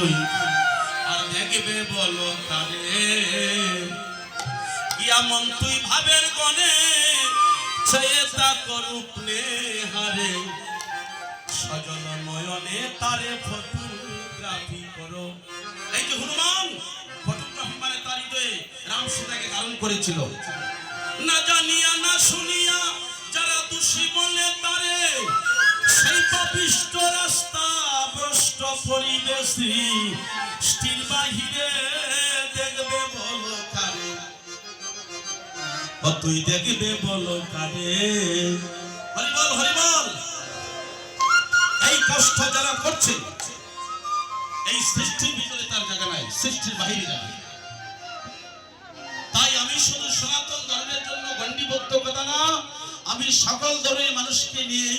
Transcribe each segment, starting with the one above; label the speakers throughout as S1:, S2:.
S1: তুই আর দেখবে বলো কারে এমন তুই ভাবের গনে ছেতা করুপ নে হারে সজল নয়নে তারে ফটোগ্রাফি করো। এই যে হনুমান ফটোগ্রাফি মানে তার হৃদয়ে রাম সীতাকে ধারণ করেছিল। না জানিয়া না শুনিয়া যারা দোষী বলে তারে সেই পাপিষ্ট রাস্তা ভ্রষ্ট পরিবেশী স্টিল বাহিরে দেখবে বলো কারে তুই দেখবে বলো কারে। হরিবল হরিবল। এই কষ্ট যারা করছে এই সৃষ্টির ভিতরে তার জায়গা নাই, সৃষ্টির বাহিরে যাবে। তাই আমি শুধু সনাতন ধর্মের জন্য গণ্ডিবদ্ধ কথা না, আমি সকল ধর্মের মানুষকে নিয়ে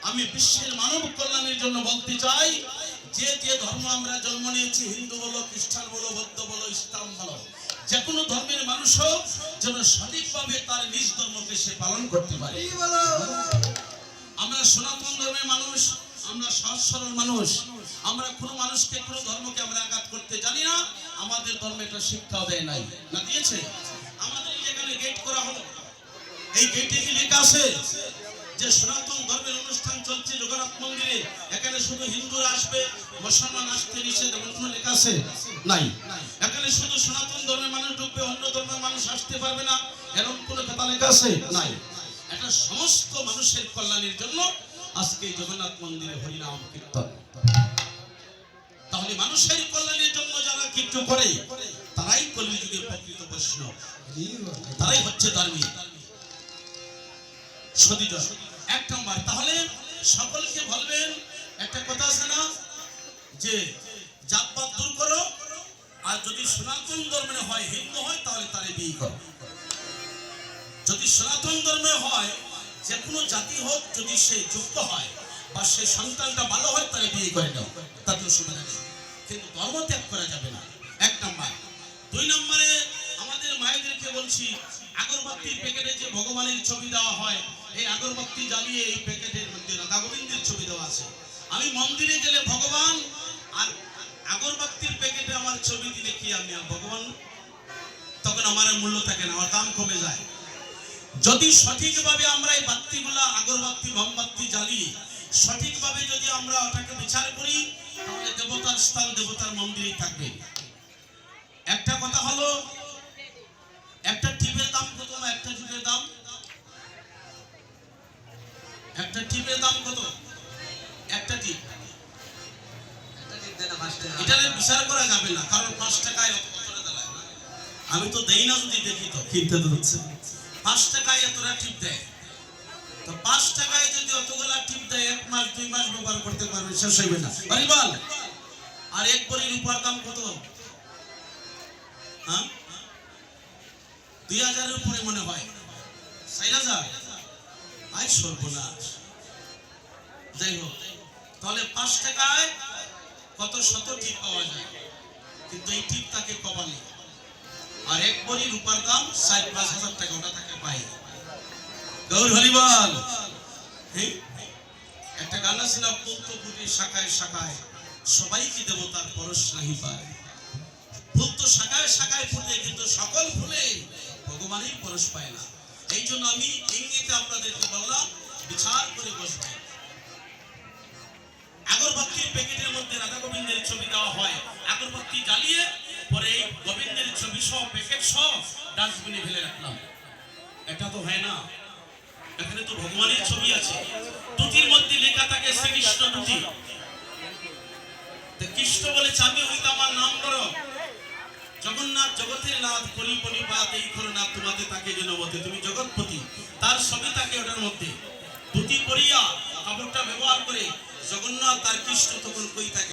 S1: আমি বিশ্বের মানব কল্যাণের জন্য বলতে চাই যে যে ধর্ম আমরা জন্ম নিয়েছি, হিন্দু বলো, খ্রিস্টান বলো, বৌদ্ধ বলো, ইসলাম বলো, যে কোনো ধর্মের মানুষ হোক যেন সঠিকভাবে তার নিজ ধর্মকে সে পালন করতে পারে। আমরা সনাতন ধর্মের মানুষ, আমরা সহজ সরল মানুষ, আমরা কোনো মানুষকে কোনো ধর্মকে আমরা আঘাত করতে জানি না। আমাদের ধর্মে একটা শিক্ষাও দেয় নাই, না দিয়েছে? আমাদের যেখানে গেট করা হলো, এই গেটে কি লেখা আছে যে সনাতন ধর্মের অনুষ্ঠান চলছে জগন্নাথ মন্দিরে, এখানে শুধু হিন্দুরা আসবে, মুসলমান আসতে নিষেধ, এমন কোনো লেখা আছে? নাই। এখানে শুধু সনাতন ধর্মের মানুষ ঢুকবে, অন্য ধর্মের মানুষ আসতে পারবে না, এরকম কোনো কথা লেখা আছে? নাই। এটা সমস্ত মানুষের কল্যাণের জন্য আজকে জগন্নাথ মন্দিরে হরিনাম কীর্তন। তাহলে মানুষের কল্যাণের জন্য যারা কিছু করে তারাই কলিযুগের প্রকৃত বৈষ্ণব, তারাই হচ্ছে ধার্মিক সতীজন। এক নম্বর। তাহলে সকলকে বলবেন, একটা কথা আছে না যে জাতপাত দূর করো, আর যদি সনাতন ধর্মের হয়, হিন্দু হয়, তাহলে তারে বিয়ে করো। যদি সনাতন ধর্মে হয়, যে কোনো জাতি হোক, যদি সে যোগ্য হয় বা সে সন্তানটা ভালো হয়, তারে বিয়ে করে দাও, তাতে অসুবিধা নেই, কিন্তু ধর্ম ত্যাগ করা যাবে না। এক নম্বর। দুই নম্বরে আমাদের মায়েদেরকে বলছি, আগরবাতির প্যাকেটে যে ভগবানের ছবি দেওয়া হয়, এই আগরবাতি জ্বালিয়ে এই প্যাকেটের মধ্যে রাধা গোবিন্দের ছবি দেওয়া আছে। আমি মন্দিরে গেলে ভগবান, আর আগরবাতির প্যাকেটে আমার ছবি দিলে কি আমি আর ভগবান? তখন আমার মূল্য থাকে না, আমার দাম কমে যায়। যদি সঠিকভাবে আমরা এই বাতিগুলা, আগরবাতি, মোমবাতি জ্বালিয়ে সঠিকভাবে যদি আমরা ওটাকে বিচার করি, তাহলে দেবতার স্থান দেবতার মন্দিরেই থাকবে। একটা কথা হলো, একটা টিপের দাম কত? একটা টিপের দাম, একটা টিপের দাম কত? একটা টিপ, এটা বিচার করা যাবে না, কারণ 5 টাকায় আমি তো দেই না, যদি দেখি তো কিনতে হচ্ছে। 5 টাকায় এতটা টিপ দেয়, তো 5 টাকায় যদি অতগুলা টিপ দেয়, 1 মাস 2 মাস ব্যবহার করতে পারবে, শেষ হইবে না। বল। আর এক ভরি রূপার দাম কত? 2000 এর উপরে মনে হয়, 4000। আই সর্বনাশ। যাই হোক, তাহলে 5 টাকায় কত শত টিপ পাওয়া যায়, কিন্তু এই টিপ তাকে কপালে। আর এক ভরি রূপার দাম 4-5 হাজার টাকা, ওটা তাকে পায়। গৌর হরিবল। একটা গান আছে না, পদ্ম ফুটে শাখায় শাখায় সবাই কি দেবতার পরশ নাহি পায়। ফুল তো শাখায় শাখায় ফুটে, কিন্তু সকল ফুলে ভগবানই পরশ পায় না। এই জন্য আমি ইঙ্গিতে আপনাদেরকে বললাম, বিচার করে বসবেন। আগরবাতির প্যাকেটের মধ্যে রাধা গোবিন্দের ছবি দেওয়া হয়, আগরবাতি জ্বালিয়ে পরে এই গোবিন্দের ছবি সহ প্যাকেট সহ ডাস্টবিনে ফেলে রাখলাম। এটা তো হয় না, এখানে তো ভগবানের ছবি আছে। দুটির মধ্যে লেখা থাকে শ্রীকৃষ্ণ দুটি। কৃষ্ণ বলেছে, আমি হইতে আমার নাম করো জগন্নাথ, জগতের নাথ, কলি পরিপাত, এই করোনা তোমাকে তাকে জনমতে, তুমি জগৎপতি। তার ছবি থাকে ওটার মধ্যে। দুটি পরিয়া কাপড়টা ব্যবহার করে জগন্নাথ আর কৃষ্ণ তখন কই থাকে।